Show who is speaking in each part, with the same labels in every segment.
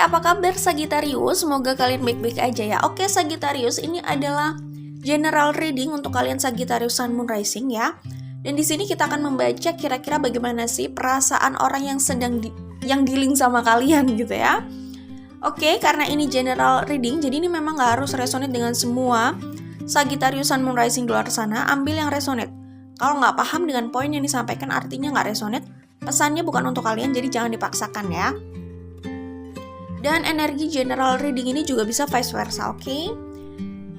Speaker 1: apa kabar Sagittarius? Semoga kalian baik-baik aja ya. Oke, Sagittarius, ini adalah general reading untuk kalian Sagittarius Sun Moon Rising ya. Dan di sini kita akan membaca kira-kira bagaimana sih perasaan orang yang sedang yang dealing sama kalian gitu ya. Oke, karena ini general reading, jadi ini memang gak harus resonate dengan semua Sagittarius Sun Moon Rising di luar sana. Ambil yang resonate. Kalau nggak paham dengan poin yang disampaikan, artinya nggak resonate, pesannya bukan untuk kalian, jadi jangan dipaksakan ya. Dan energi general reading ini juga bisa vice versa, oke?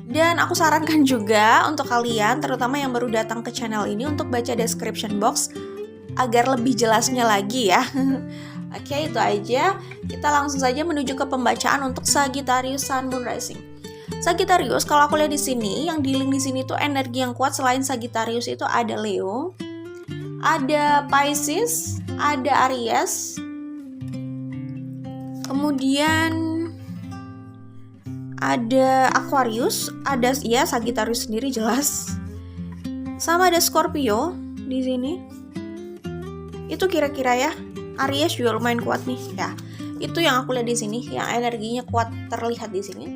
Speaker 1: Dan aku sarankan juga untuk kalian, terutama yang baru datang ke channel ini, untuk baca description box agar lebih jelasnya lagi ya. Oke, itu aja. Kita langsung saja menuju ke pembacaan untuk Sagittarius Sun Moon Rising. Sagittarius, kalau aku lihat di sini, yang dealing di sini tuh energi yang kuat selain Sagittarius itu ada Leo, ada Pisces, ada Aries, kemudian ada Aquarius, ada ya Sagittarius sendiri jelas, sama ada Scorpio di sini. Itu kira-kira ya. Aries juga lumayan kuat nih ya. Itu yang aku lihat di sini, yang energinya kuat terlihat di sini.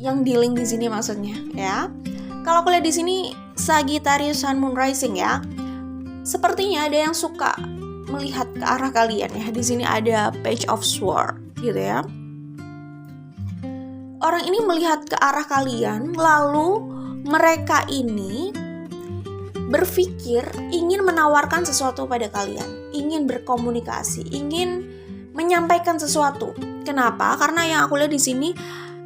Speaker 1: Yang dealing di sini maksudnya ya. Kalau aku lihat di sini Sagittarius Sun Moon Rising ya. Sepertinya ada yang suka melihat ke arah kalian ya. Di sini ada Page of Swords gitu ya. Orang ini melihat ke arah kalian, lalu mereka ini berpikir ingin menawarkan sesuatu pada kalian, ingin berkomunikasi, ingin menyampaikan sesuatu. Kenapa? Karena yang aku lihat di sini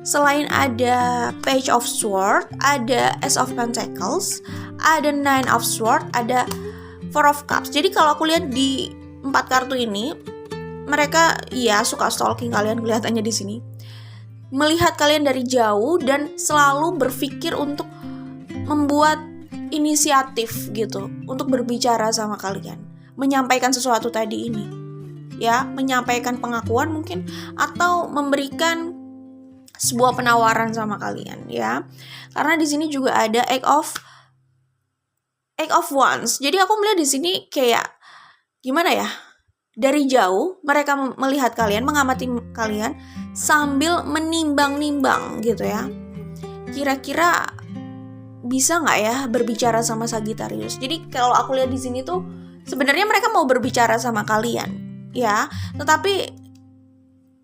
Speaker 1: selain ada Page of Swords, ada Ace of Pentacles, ada Nine of Swords, ada Four of Cups. Jadi kalau aku lihat di 4 kartu ini, mereka ya suka stalking kalian kelihatannya di sini. Melihat kalian dari jauh dan selalu berpikir untuk membuat inisiatif gitu, untuk berbicara sama kalian, menyampaikan sesuatu tadi ini. Ya, menyampaikan pengakuan mungkin atau memberikan sebuah penawaran sama kalian ya. Karena di sini juga ada Eight of Wands. Jadi aku melihat di sini kayak gimana ya? Dari jauh mereka melihat kalian, mengamati kalian sambil menimbang-nimbang gitu ya. Kira-kira bisa nggak ya berbicara sama Sagittarius? Jadi kalau aku lihat di sini tuh sebenarnya mereka mau berbicara sama kalian ya. Tetapi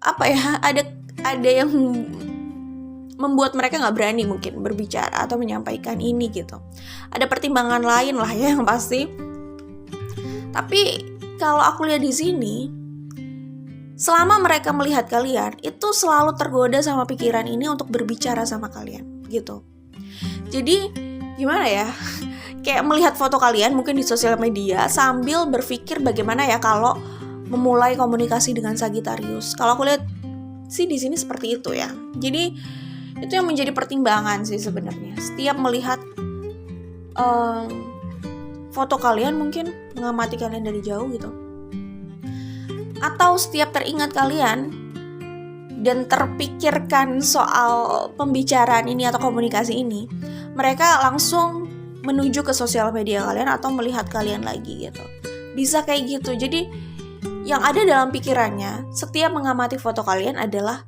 Speaker 1: apa ya? Ada yang membuat mereka nggak berani mungkin berbicara atau menyampaikan ini gitu. Ada pertimbangan lain lah ya yang pasti. Tapi kalau aku lihat di sini, selama mereka melihat kalian, itu selalu tergoda sama pikiran ini untuk berbicara sama kalian gitu. Jadi gimana ya? Kayak melihat foto kalian mungkin di sosial media sambil berpikir bagaimana ya kalau memulai komunikasi dengan Sagittarius. Kalau aku lihat sih di sini seperti itu ya. Jadi itu yang menjadi pertimbangan sih sebenarnya. Setiap melihat foto kalian, mungkin mengamati kalian dari jauh gitu, atau setiap teringat kalian dan terpikirkan soal pembicaraan ini atau komunikasi ini, mereka langsung menuju ke sosial media kalian atau melihat kalian lagi gitu. Bisa kayak gitu. Jadi yang ada dalam pikirannya setiap mengamati foto kalian adalah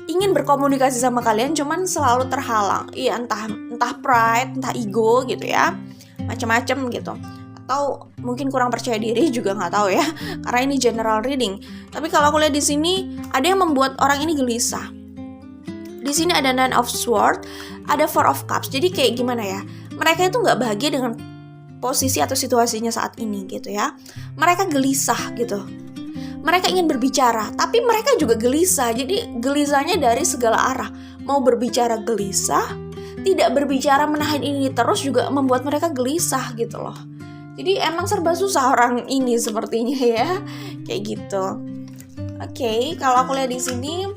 Speaker 1: ingin berkomunikasi sama kalian, cuman selalu terhalang. Iya, entah pride, entah ego gitu ya, macam-macam gitu. Atau mungkin kurang percaya diri juga nggak tahu ya. Karena ini general reading. Tapi kalau aku lihat di sini ada yang membuat orang ini gelisah. Di sini ada Nine of Swords, ada Four of Cups. Jadi kayak gimana ya? Mereka itu nggak bahagia dengan posisi atau situasinya saat ini gitu ya. Mereka gelisah gitu. Mereka ingin berbicara, tapi mereka juga gelisah. Jadi gelisahnya dari segala arah. Mau berbicara gelisah, tidak berbicara menahan ini terus juga membuat mereka gelisah gitu loh. Jadi emang serba susah orang ini sepertinya ya. Kayak gitu. Oke, kalau aku lihat di sini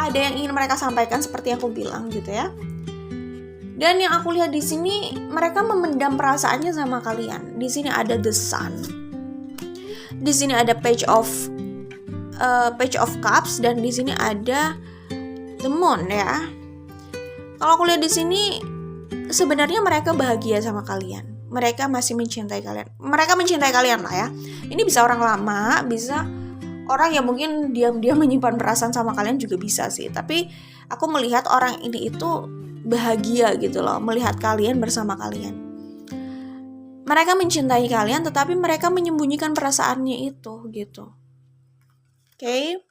Speaker 1: ada yang ingin mereka sampaikan seperti yang aku bilang gitu ya. Dan yang aku lihat di sini mereka memendam perasaannya sama kalian. Di sini ada The Sun. Di sini ada Page of Cups dan di sini ada The Moon ya. Kalau aku lihat di sini sebenarnya mereka bahagia sama kalian. Mereka masih mencintai kalian. Mereka mencintai kalian lah ya. Ini bisa orang lama, bisa orang yang mungkin diam-diam menyimpan perasaan sama kalian juga bisa sih. Tapi aku melihat orang ini itu bahagia gitu loh melihat kalian bersama kalian. Mereka mencintai kalian tetapi mereka menyembunyikan perasaannya itu gitu. Oke.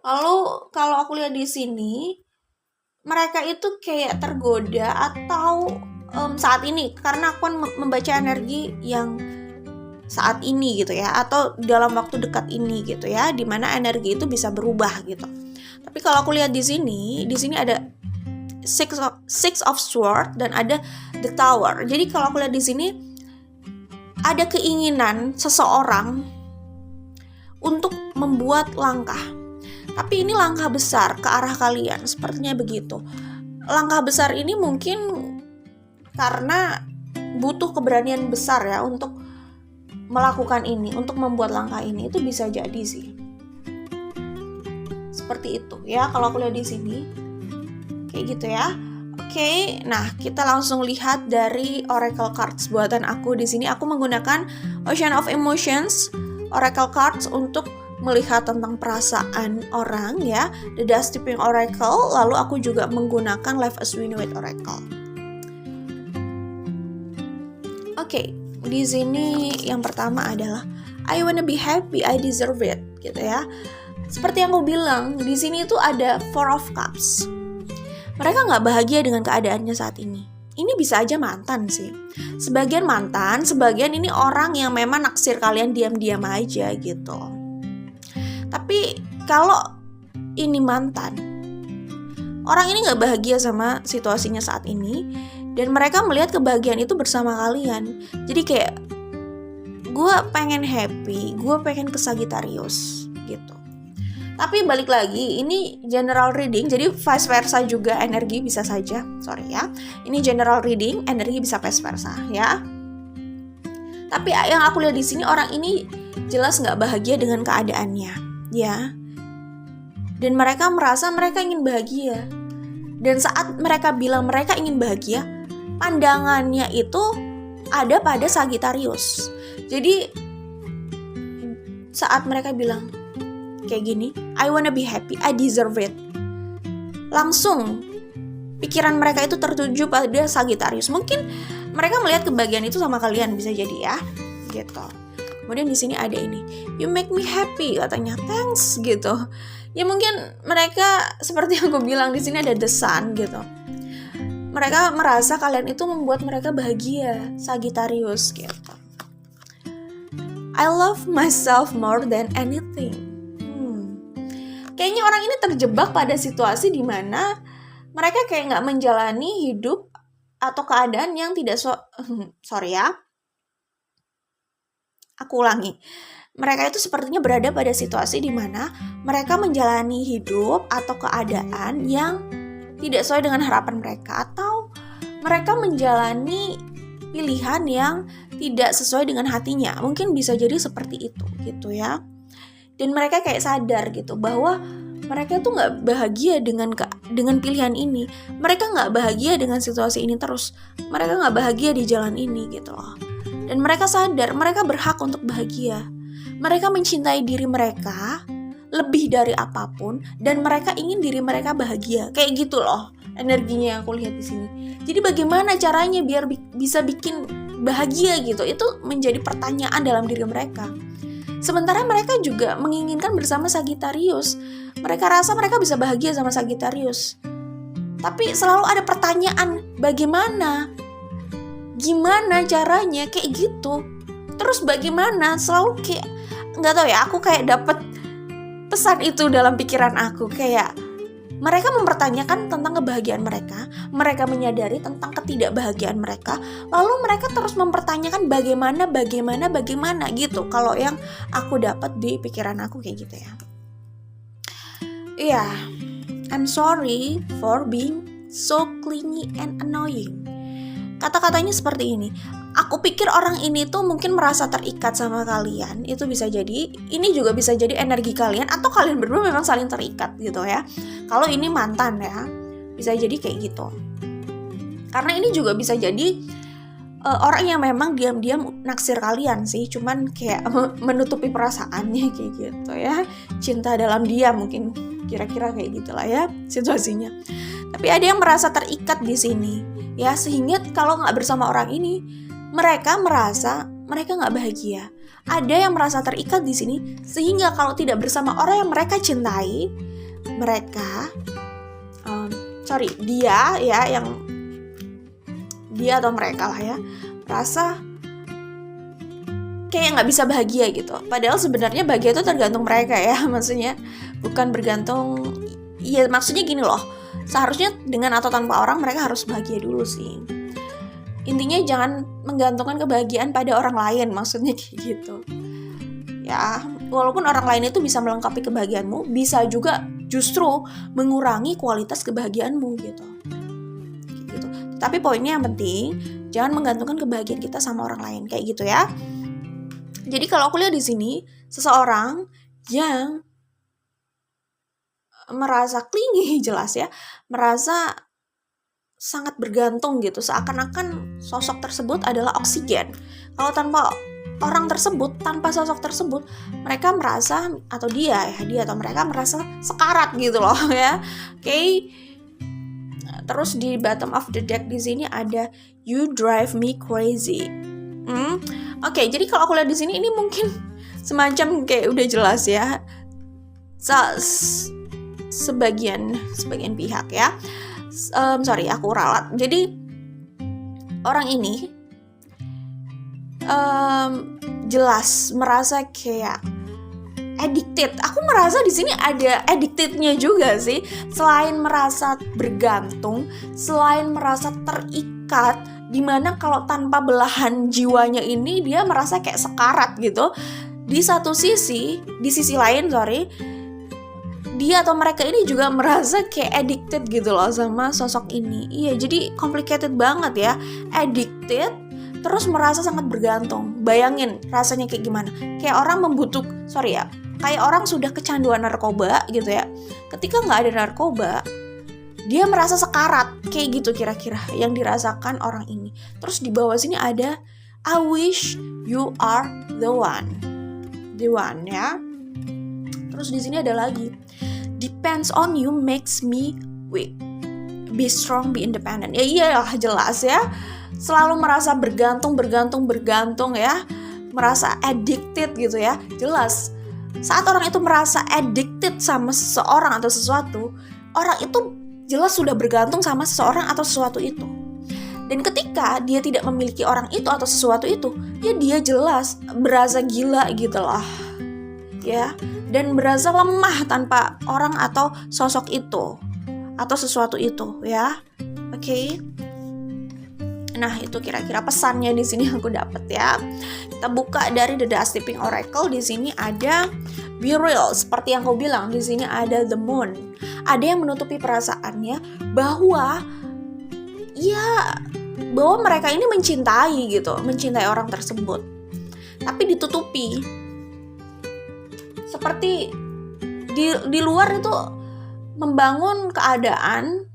Speaker 1: Lalu kalau aku lihat di sini, mereka itu kayak tergoda atau saat ini, karena aku kan membaca energi yang saat ini gitu ya, atau dalam waktu dekat ini gitu ya, dimana energi itu bisa berubah gitu. Tapi kalau aku lihat di sini ada Six of Swords dan ada The Tower. Jadi kalau aku lihat di sini ada keinginan seseorang untuk membuat langkah. Tapi ini langkah besar ke arah kalian, sepertinya begitu. Langkah besar ini mungkin karena butuh keberanian besar ya untuk melakukan ini, untuk membuat langkah ini. Itu bisa jadi sih. Seperti itu ya kalau aku lihat di sini. Kayak gitu ya. Oke, nah kita langsung lihat dari Oracle Cards buatan aku. Di sini aku menggunakan Ocean of Emotions Oracle Cards untuk melihat tentang perasaan orang ya, The Dust Tipping Oracle. Lalu aku juga menggunakan Life as We Know It Oracle. Oke, di sini yang pertama adalah I wanna be happy, I deserve it, gitu ya. Seperti yang aku bilang, di sini tuh ada Four of Cups. Mereka nggak bahagia dengan keadaannya saat ini. Ini bisa aja mantan sih. Sebagian mantan, sebagian ini orang yang memang naksir kalian diam-diam aja gitu. Tapi kalau ini mantan, orang ini gak bahagia sama situasinya saat ini, dan mereka melihat kebahagiaan itu bersama kalian. Jadi kayak, gue pengen happy, gue pengen ke Sagittarius gitu. Tapi balik lagi, ini general reading, jadi vice versa juga energi bisa saja. Sorry ya, ini general reading, energi bisa vice versa ya. Tapi yang aku lihat di sini, orang ini jelas gak bahagia dengan keadaannya ya. Dan mereka merasa mereka ingin bahagia. Dan saat mereka bilang mereka ingin bahagia, pandangannya itu ada pada Sagittarius. Jadi saat mereka bilang kayak gini, I wanna be happy, I deserve it, langsung pikiran mereka itu tertuju pada Sagittarius. Mungkin mereka melihat kebahagiaan itu sama kalian, bisa jadi ya gitu. Kemudian di sini ada ini, you make me happy, katanya thanks gitu. Ya mungkin mereka seperti yang gue bilang, di sini ada the sun gitu. Mereka merasa kalian itu membuat mereka bahagia, Sagittarius gitu. I love myself more than anything. Kayaknya orang ini terjebak pada situasi di mana mereka kayak nggak menjalani hidup atau keadaan yang tidak sorry ya. Aku ulangi, mereka itu sepertinya berada pada situasi di mana mereka menjalani hidup atau keadaan yang tidak sesuai dengan harapan mereka, atau mereka menjalani pilihan yang tidak sesuai dengan hatinya. Mungkin bisa jadi seperti itu gitu ya. Dan mereka kayak sadar gitu bahwa mereka tuh nggak bahagia dengan pilihan ini. Mereka nggak bahagia dengan situasi ini terus. Mereka nggak bahagia di jalan ini gitu loh. Dan mereka sadar mereka berhak untuk bahagia. Mereka mencintai diri mereka lebih dari apapun, dan mereka ingin diri mereka bahagia. Kayak gitu loh energinya yang aku lihat di sini. Jadi bagaimana caranya biar bisa bikin bahagia gitu? Itu menjadi pertanyaan dalam diri mereka. Sementara mereka juga menginginkan bersama Sagittarius. Mereka rasa mereka bisa bahagia sama Sagittarius. Tapi selalu ada pertanyaan, bagaimana? Gimana caranya? Kayak gitu. Terus bagaimana? Selalu kayak, nggak tahu ya, aku kayak dapet pesan itu dalam pikiran aku. Kayak mereka mempertanyakan tentang kebahagiaan mereka. Mereka menyadari tentang ketidakbahagiaan mereka. Lalu mereka terus mempertanyakan bagaimana gitu. Kalau yang aku dapat di pikiran aku kayak gitu ya. Iya, I'm sorry for being so clingy and annoying. Kata-katanya seperti ini. Aku pikir orang ini tuh mungkin merasa terikat sama kalian. Itu bisa jadi, ini juga bisa jadi energi kalian, atau kalian berdua memang saling terikat gitu ya. Kalau ini mantan ya, bisa jadi kayak gitu. Karena ini juga bisa jadi orang yang memang diam-diam naksir kalian sih, cuman kayak menutupi perasaannya kayak gitu ya. Cinta dalam diam mungkin kira-kira kayak gitulah ya situasinya. Tapi ada yang merasa terikat di sini ya, sehingga kalau nggak bersama orang ini mereka merasa mereka nggak bahagia. Ada yang merasa terikat di sini sehingga kalau tidak bersama orang yang mereka cintai, mereka dia atau mereka lah ya, merasa kayak nggak bisa bahagia gitu. Padahal sebenarnya bahagia itu tergantung mereka ya, maksudnya bukan bergantung. Iya, maksudnya gini loh, seharusnya dengan atau tanpa orang mereka harus bahagia dulu sih. Intinya jangan menggantungkan kebahagiaan pada orang lain, maksudnya kayak gitu. Ya, walaupun orang lain itu bisa melengkapi kebahagiaanmu, bisa juga justru mengurangi kualitas kebahagiaanmu gitu. Tapi poinnya yang penting jangan menggantungkan kebahagiaan kita sama orang lain kayak gitu ya. Jadi kalau aku lihat di sini seseorang yang merasa clingy, jelas ya, merasa sangat bergantung gitu, seakan-akan sosok tersebut adalah oksigen. Kalau tanpa orang tersebut, tanpa sosok tersebut, mereka merasa atau dia atau mereka merasa sekarat gitu loh ya. Oke. Terus di bottom of the deck di sini ada you drive me crazy. Oke, jadi kalau aku lihat di sini ini mungkin semacam kayak udah jelas ya. Sebagian pihak ya. Aku ralat. Jadi orang ini jelas merasa kayak addicted. Aku merasa di sini ada addictednya juga sih. Selain merasa bergantung, selain merasa terikat, dimana kalau tanpa belahan jiwanya ini dia merasa kayak sekarat gitu. Di sisi lain, dia atau mereka ini juga merasa kayak addicted gitu loh sama sosok ini. Iya, jadi complicated banget ya. Addicted, terus merasa sangat bergantung. Bayangin rasanya kayak gimana. Kayak orang kayak orang sudah kecanduan narkoba gitu ya. Ketika nggak ada narkoba, dia merasa sekarat. Kayak gitu kira-kira yang dirasakan orang ini. Terus di bawah sini ada I wish you are the one. The one ya. Terus di sini ada lagi depends on you makes me weak. Be strong, be independent. Ya iyalah, jelas ya. Selalu merasa bergantung ya. Merasa addicted gitu ya. Jelas. Saat orang itu merasa addicted sama seseorang atau sesuatu, orang itu jelas sudah bergantung sama seseorang atau sesuatu itu. Dan ketika dia tidak memiliki orang itu atau sesuatu itu, ya dia jelas berasa gila gitu loh. Ya, dan berasa lemah tanpa orang atau sosok itu atau sesuatu itu ya. Oke. Nah, itu kira-kira pesannya di sini aku dapat ya. Kita buka dari The Dust Tipping Oracle. Di sini ada be real, seperti yang aku bilang. Di sini ada the moon. Ada yang menutupi perasaannya bahwa mereka ini mencintai orang tersebut. Tapi ditutupi. Seperti di luar itu membangun keadaan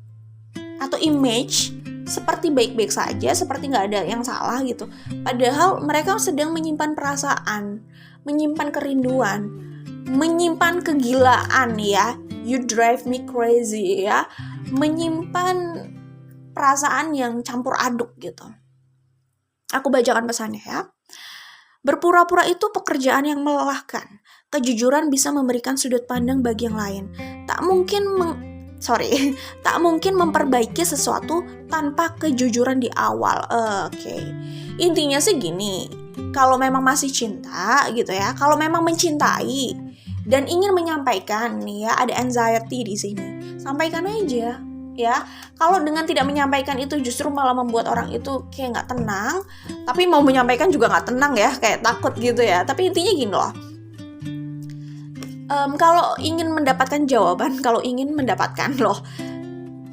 Speaker 1: atau image seperti baik-baik saja, seperti nggak ada yang salah gitu. Padahal mereka sedang menyimpan perasaan, menyimpan kerinduan, menyimpan kegilaan ya. You drive me crazy ya. Menyimpan perasaan yang campur aduk gitu. Aku bacakan pesannya ya. Berpura-pura itu pekerjaan yang melelahkan. Kejujuran bisa memberikan sudut pandang bagi yang lain. Tak mungkin memperbaiki sesuatu tanpa kejujuran di awal. Oke. Intinya sih gini, kalau memang masih cinta gitu ya, kalau memang mencintai dan ingin menyampaikan nih ya, ada anxiety di sini, sampaikan aja ya. Kalau dengan tidak menyampaikan itu justru malah membuat orang itu kayak nggak tenang, tapi mau menyampaikan juga nggak tenang ya, kayak takut gitu ya. Tapi intinya gini loh. Kalau ingin mendapatkan jawaban,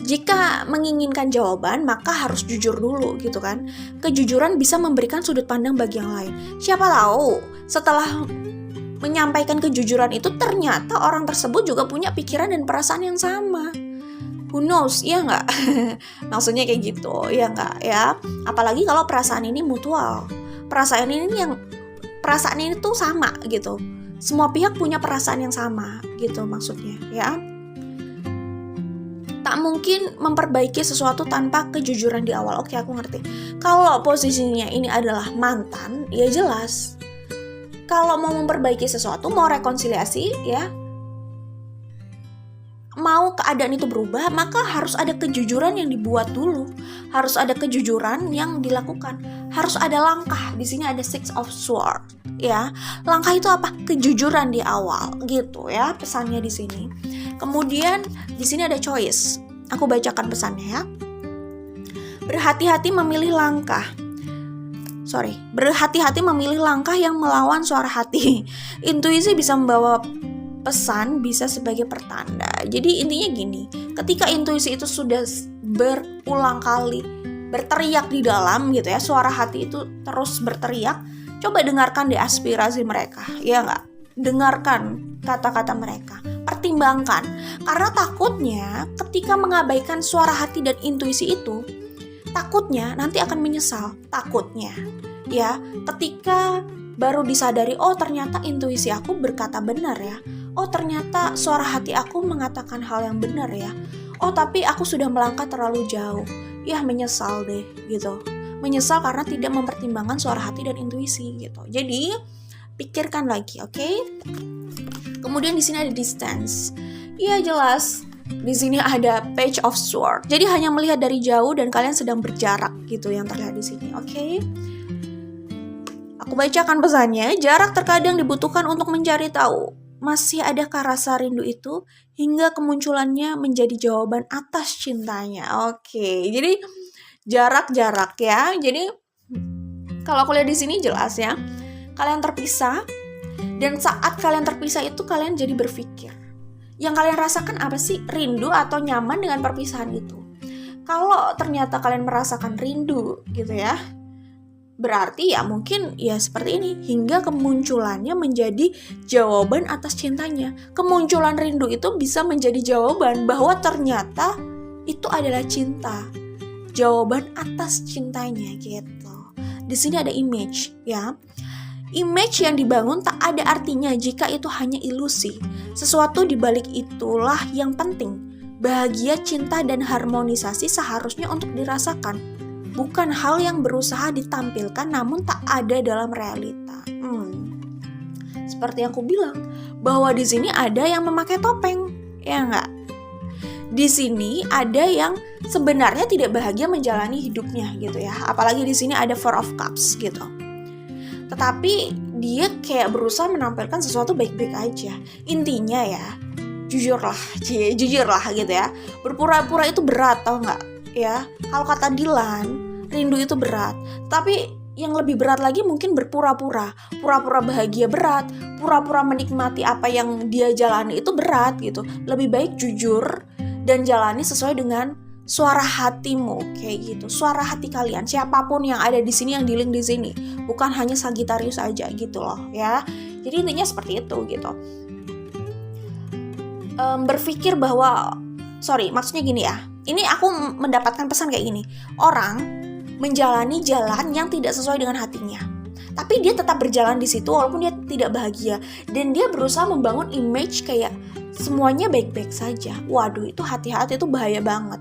Speaker 1: jika menginginkan jawaban, maka harus jujur dulu gitu kan. Kejujuran bisa memberikan sudut pandang bagi yang lain. Siapa tahu setelah menyampaikan kejujuran itu ternyata orang tersebut juga punya pikiran dan perasaan yang sama. who knows, iya nggak? Maksudnya kayak gitu, ya nggak ya? Apalagi kalau perasaan ini mutual, perasaan ini tuh sama gitu, semua pihak punya perasaan yang sama gitu maksudnya ya. Tak mungkin memperbaiki sesuatu tanpa kejujuran di awal. Oke, aku ngerti. Kalau posisinya ini adalah mantan, ya jelas. Kalau mau memperbaiki sesuatu, mau rekonsiliasi, ya, mau keadaan itu berubah, maka harus ada kejujuran yang dibuat dulu. Harus ada kejujuran yang dilakukan. Harus ada langkah. Di sini ada Six of Swords, ya. Langkah itu apa? Kejujuran di awal, gitu ya. Pesannya di sini. Kemudian di sini ada choice. Aku bacakan pesannya ya. Berhati-hati memilih langkah yang melawan suara hati. Intuisi bisa membawa pesan, bisa sebagai pertanda. Jadi intinya gini, ketika intuisi itu sudah berulang kali berteriak di dalam gitu ya, suara hati itu terus berteriak, coba dengarkan deh aspirasi mereka, ya nggak? Dengarkan kata-kata mereka, pertimbangkan. Karena takutnya ketika mengabaikan suara hati dan intuisi itu, takutnya nanti akan menyesal. Takutnya ya, ketika baru disadari, oh ternyata intuisi aku berkata benar ya, oh ternyata suara hati aku mengatakan hal yang benar ya, oh tapi aku sudah melangkah terlalu jauh, ya menyesal deh gitu. Menyesal karena tidak mempertimbangkan suara hati dan intuisi gitu. Jadi pikirkan lagi, oke? Kemudian di sini ada distance. Iya jelas. Di sini ada Page of Swords. Jadi hanya melihat dari jauh dan kalian sedang berjarak gitu yang terlihat di sini, oke? Aku bacakan pesannya. Jarak terkadang dibutuhkan untuk mencari tahu masih adakah rasa rindu itu hingga kemunculannya menjadi jawaban atas cintanya. Oke, jadi jarak ya. Jadi kalau aku lihat di sini jelas ya. Kalian terpisah, dan saat kalian terpisah itu kalian jadi berpikir, yang kalian rasakan apa sih? Rindu atau nyaman dengan perpisahan itu? Kalau ternyata kalian merasakan rindu gitu ya, berarti ya mungkin ya seperti ini, hingga kemunculannya menjadi jawaban atas cintanya. Kemunculan rindu itu bisa menjadi jawaban bahwa ternyata itu adalah cinta, jawaban atas cintanya gitu. Di sini ada image ya. Image yang dibangun tak ada artinya jika itu hanya ilusi. Sesuatu di balik itulah yang penting. Bahagia, cinta, dan harmonisasi seharusnya untuk dirasakan, bukan hal yang berusaha ditampilkan namun tak ada dalam realita. Seperti yang aku bilang, bahwa di sini ada yang memakai topeng, ya enggak? Di sini ada yang sebenarnya tidak bahagia menjalani hidupnya gitu ya. Apalagi di sini ada Four of Cups gitu. Tetapi dia kayak berusaha menampilkan sesuatu baik-baik aja. Intinya ya, jujurlah gitu ya. Berpura-pura itu berat, tau nggak? Ya, kalau kata Dilan, rindu itu berat. Tapi yang lebih berat lagi mungkin berpura-pura. Pura-pura bahagia berat. Pura-pura menikmati apa yang dia jalani itu berat gitu. Lebih baik jujur dan jalani sesuai dengan suara hatimu kayak gitu. Suara hati kalian, siapapun yang ada di sini, yang di link di sini, bukan hanya Sagittarius aja gitu loh ya. Jadi intinya seperti itu gitu. Berpikir bahwa maksudnya gini ya. Ini aku mendapatkan pesan kayak gini. Orang menjalani jalan yang tidak sesuai dengan hatinya, tapi dia tetap berjalan di situ walaupun dia tidak bahagia, dan dia berusaha membangun image kayak semuanya baik-baik saja. Waduh, itu hati-hati, itu bahaya banget.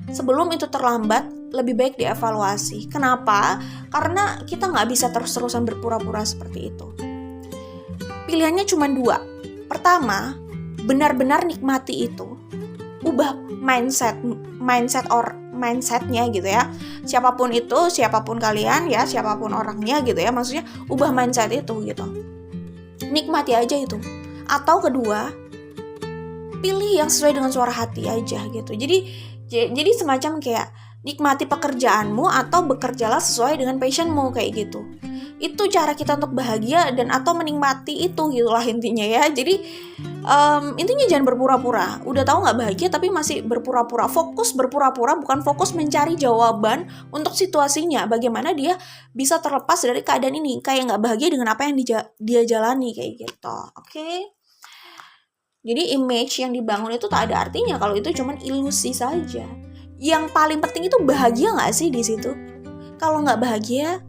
Speaker 1: Sebelum itu terlambat, lebih baik dievaluasi. Kenapa? Karena kita nggak bisa terus-terusan berpura-pura seperti itu. Pilihannya cuma dua. Pertama, benar-benar nikmati itu. Ubah mindsetnya gitu ya. Siapapun itu, siapapun kalian ya, siapapun orangnya gitu ya. Maksudnya ubah mindset itu gitu. Nikmati aja itu. Atau kedua, pilih yang sesuai dengan suara hati aja gitu. Jadi semacam kayak nikmati pekerjaanmu atau bekerjalah sesuai dengan passionmu kayak gitu. Itu cara kita untuk bahagia dan atau menikmati itu gitulah intinya ya. Jadi intinya jangan berpura-pura. Udah tahu nggak bahagia tapi masih berpura-pura. Fokus berpura-pura, bukan fokus mencari jawaban untuk situasinya. Bagaimana dia bisa terlepas dari keadaan ini, kayak nggak bahagia dengan apa yang dia jalani kayak gitu. Oke? Jadi image yang dibangun itu tak ada artinya kalau itu cuman ilusi saja. Yang paling penting itu bahagia nggak sih di situ? Kalau nggak bahagia,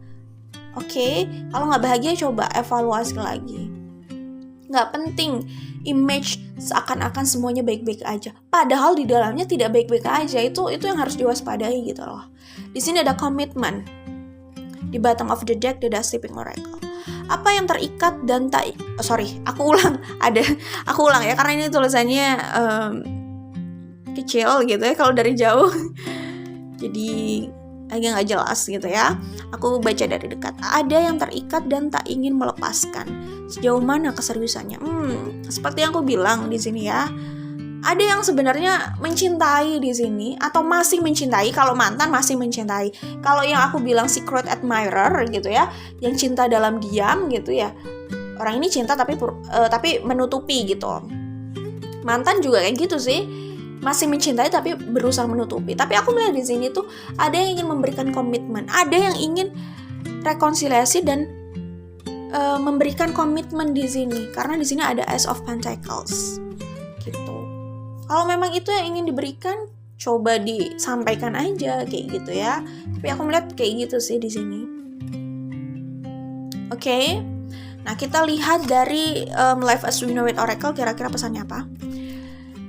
Speaker 1: oke. Kalau nggak bahagia, coba evaluasi lagi. Nggak penting image seakan-akan semuanya baik-baik aja. Padahal di dalamnya tidak baik-baik aja. Itu yang harus diwaspadai gitu loh. Di sini ada komitmen. Di bottom of the deck ada sleeping oracle. Apa yang terikat dan tak... aku ulang ya, karena ini tulisannya kecil gitu ya kalau dari jauh. Jadi agak nggak jelas gitu ya. Aku baca dari dekat. Ada yang terikat dan tak ingin melepaskan. Sejauh mana keseriusannya? Seperti yang aku bilang di sini ya. Ada yang sebenarnya mencintai di sini atau masih mencintai. Kalau mantan masih mencintai. Kalau yang aku bilang secret admirer gitu ya, yang cinta dalam diam gitu ya. Orang ini cinta tapi menutupi gitu. Mantan juga kayak gitu sih. Masih mencintai tapi berusaha menutupi. Tapi aku melihat di sini tuh ada yang ingin memberikan komitmen, ada yang ingin rekonsiliasi dan memberikan komitmen di sini. Karena di sini ada Ace of Pentacles. Gitu. Kalau memang itu yang ingin diberikan, coba disampaikan aja kayak gitu ya. Tapi aku melihat kayak gitu sih di sini. Oke. Nah, kita lihat dari Life as We Know It Oracle kira-kira pesannya apa.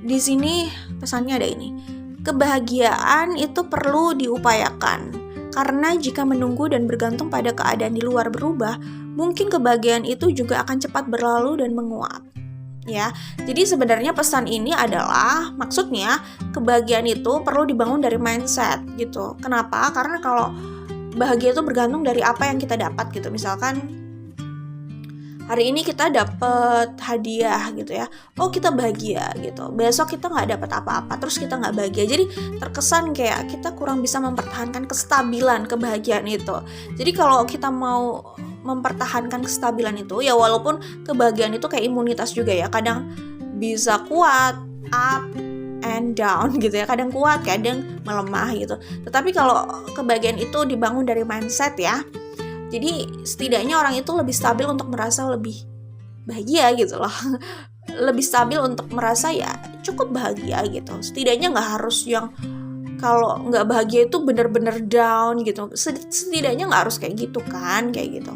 Speaker 1: Di sini pesannya ada ini. Kebahagiaan itu perlu diupayakan. Karena jika menunggu dan bergantung pada keadaan di luar berubah, mungkin kebahagiaan itu juga akan cepat berlalu dan menguap. Ya, jadi sebenarnya pesan ini adalah maksudnya kebahagiaan itu perlu dibangun dari mindset gitu. Kenapa? Karena kalau bahagia itu bergantung dari apa yang kita dapat gitu. Misalkan hari ini kita dapat hadiah gitu ya, oh kita bahagia gitu. Besok kita nggak dapat apa-apa, terus kita nggak bahagia. Jadi terkesan kayak kita kurang bisa mempertahankan kestabilan kebahagiaan itu. Jadi kalau kita mau mempertahankan kestabilan itu, ya walaupun kebahagiaan itu kayak imunitas juga ya, kadang bisa kuat, up and down gitu ya, kadang kuat, kadang melemah gitu. Tetapi kalau kebahagiaan itu dibangun dari mindset ya, jadi setidaknya orang itu lebih stabil untuk merasa lebih bahagia gitu loh. Lebih stabil untuk merasa ya cukup bahagia gitu. Setidaknya nggak harus yang kalau nggak bahagia itu bener-bener down gitu. Setidaknya nggak harus kayak gitu kan, kayak gitu.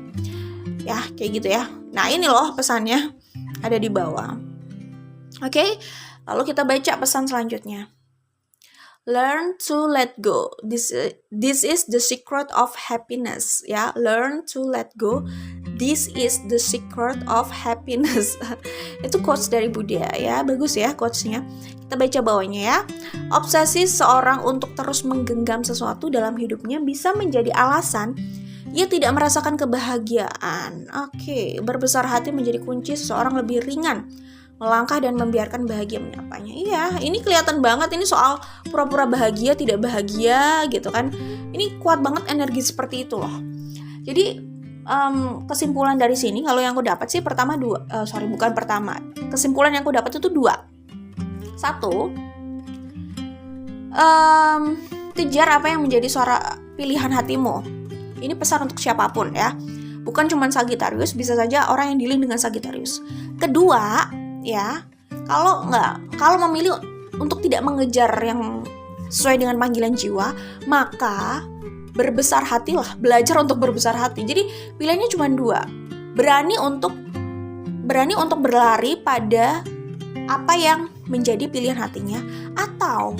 Speaker 1: Ya, kayak gitu ya. Nah, ini loh pesannya ada di bawah. Oke, lalu kita baca pesan selanjutnya. Learn to let go. This is the secret of happiness. Ya, learn to let go. This is the secret of happiness. Itu quotes dari Buddha ya, bagus ya quotesnya. Kita baca bawahnya ya. Obsesi seorang untuk terus menggenggam sesuatu dalam hidupnya bisa menjadi alasan ia tidak merasakan kebahagiaan. Oke, berbesar hati menjadi kunci seseorang lebih ringan melangkah dan membiarkan bahagia menyapanya. Iya, ini kelihatan banget ini soal pura-pura bahagia, tidak bahagia gitu kan. Ini kuat banget energi seperti itu loh. Jadi kesimpulan dari sini kalau yang aku dapat sih kesimpulan yang aku dapat itu 2. 1, kejar apa yang menjadi suara pilihan hatimu. Ini pesan untuk siapapun ya, bukan cuma Sagittarius, bisa saja orang yang dealing dengan Sagittarius. Kedua ya, kalau memilih untuk tidak mengejar yang sesuai dengan panggilan jiwa, maka berbesar hatilah, belajar untuk berbesar hati. Jadi pilihannya cuma 2. Berani untuk berlari pada apa yang menjadi pilihan hatinya, atau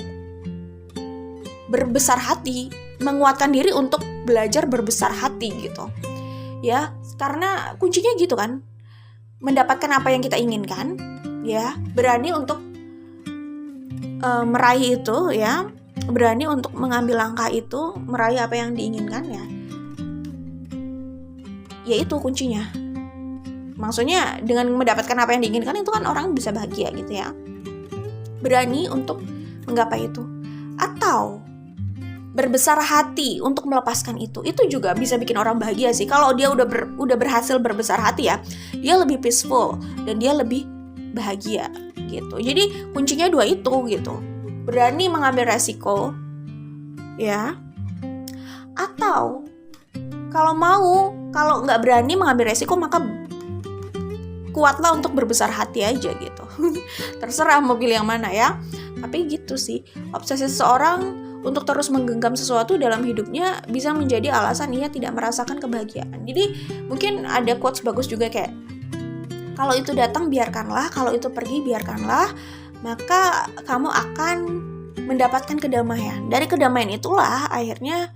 Speaker 1: berbesar hati, menguatkan diri untuk belajar berbesar hati gitu. Ya, karena kuncinya gitu kan. Mendapatkan apa yang kita inginkan, ya, berani untuk meraih itu ya, berani untuk mengambil langkah itu, meraih apa yang diinginkan ya. Ya itu kuncinya. Maksudnya dengan mendapatkan apa yang diinginkan itu kan orang bisa bahagia gitu ya. Berani untuk menggapai itu. Atau berbesar hati untuk melepaskan itu juga bisa bikin orang bahagia sih. Kalau dia udah berhasil berbesar hati ya, dia lebih peaceful dan dia lebih bahagia gitu. Jadi kuncinya 2 itu gitu. Berani mengambil resiko ya, atau kalau nggak berani mengambil resiko maka kuatlah untuk berbesar hati aja gitu. Terserah mau pilih yang mana ya. Tapi gitu sih, obsesi seseorang untuk terus menggenggam sesuatu dalam hidupnya bisa menjadi alasan ia tidak merasakan kebahagiaan. Jadi mungkin ada quotes bagus juga kayak, kalau itu datang biarkanlah, kalau itu pergi biarkanlah, maka kamu akan mendapatkan kedamaian. Dari kedamaian itulah akhirnya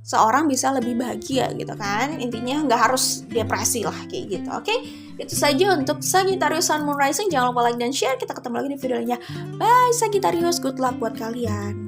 Speaker 1: seorang bisa lebih bahagia gitu kan. Intinya nggak harus depresi lah kayak gitu. Oke, itu saja untuk Sagittarius Sun Moon Rising. Jangan lupa like dan share. Kita ketemu lagi di video lainnya. Bye Sagittarius, good luck buat kalian.